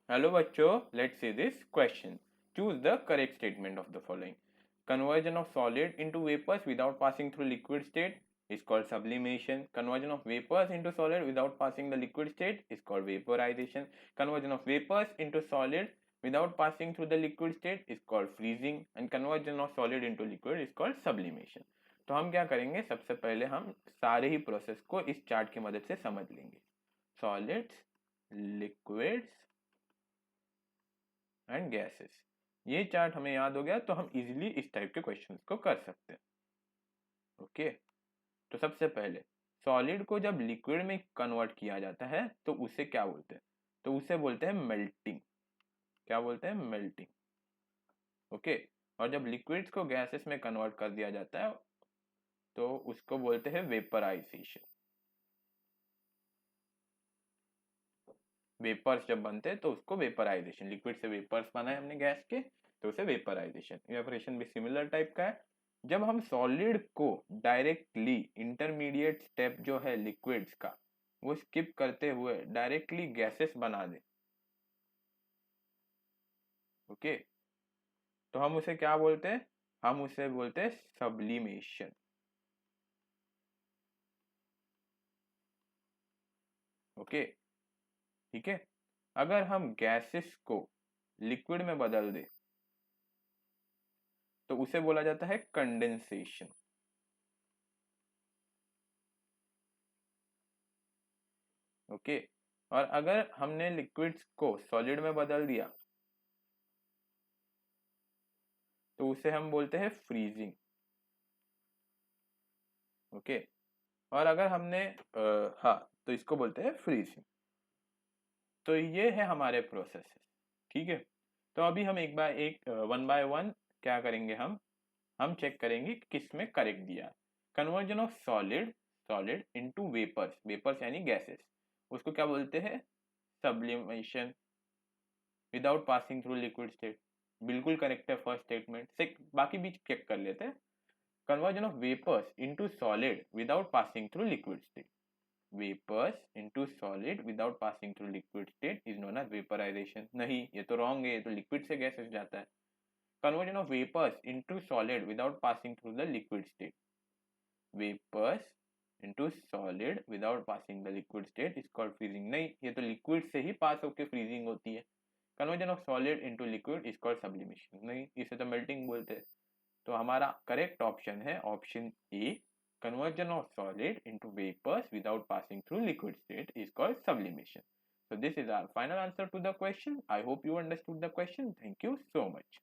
Hello बच्चों, let's see this question. Choose the correct statement of the following. Conversion of solid into vapors without passing through liquid state is called sublimation. Conversion of vapors into solid without passing the liquid state is called vaporization. Conversion of vapors into solid without passing through the liquid state is called freezing. And conversion of solid into liquid is called sublimation. तो हम क्या करेंगे, सबसे पहले हम सारे ही process को इस चार्ट की मदद से समझ लेंगे. Solids, liquids and gases. ये चार्ट हमें याद हो गया तो हम इजीली इस टाइप के क्वेश्चंस को कर सकते हैं. ओके, तो सबसे पहले सॉलिड को जब लिक्विड में कन्वर्ट किया जाता है तो उसे क्या बोलते हैं? तो उसे बोलते हैं मेल्टिंग. क्या बोलते हैं? मेल्टिंग. ओके, और जब लिक्विड्स को गैसेस में कन्वर्ट कर दिया जाता है तो उसको बोलते हैं वेपराइजेशन. वेपर्स जब बनते हैं तो उसको वेपराइजेशन, लिक्विड से वेपर्स बनाए हमने गैस के तो उसे वेपराइजेशन. इवेपोरेशन भी सिमिलर टाइप का है. जब हम सॉलिड को डायरेक्टली इंटरमीडिएट स्टेप जो है लिक्विड्स का वो स्किप करते हुए डायरेक्टली गैसेस बना दे. ओके, तो हम उसे क्या बोलते हैं? हम उसे बोलते हैं सब्लिमेशन. ओके, ठीक है. अगर हम गैसेस को लिक्विड में बदल दे तो उसे बोला जाता है कंडेंसेशन. ओके, और अगर हमने लिक्विड्स को सॉलिड में बदल दिया तो उसे हम बोलते हैं फ्रीजिंग. ओके, और अगर हमने हाँ, तो इसको बोलते हैं फ्रीजिंग. तो ये है हमारे प्रोसेस. ठीक है, तो अभी हम एक बाय एक वन बाय वन क्या करेंगे, हम चेक करेंगे कि किस में करेक्ट दिया है. Conversion of solid solid into vapours, vapours यानी गैसेस, उसको क्या बोलते हैं? Sublimation without passing through liquid state. बिल्कुल करेक्ट है फर्स्ट स्टेटमेंट से. बाकी भी चेक कर लेते हैं. Conversion of vapors into solid without passing through liquid state. Vapors into solid without passing through liquid state is known as vaporization. नहीं, ये तो wrong है, ये तो liquid से gases जाता है. Conversion of vapors into solid without passing through the liquid state. Vapors into solid without passing the liquid state is called freezing. नहीं, ये तो liquid से ही pass होके freezing होती है. Conversion of solid into liquid is called sublimation. नहीं, इसे तो melting बोलते हैं. तो हमारा करेक्ट ऑप्शन है option A. Conversion of solid into vapours without passing through liquid state is called sublimation. So this is our final answer to the question. I hope you understood the question. Thank you so much.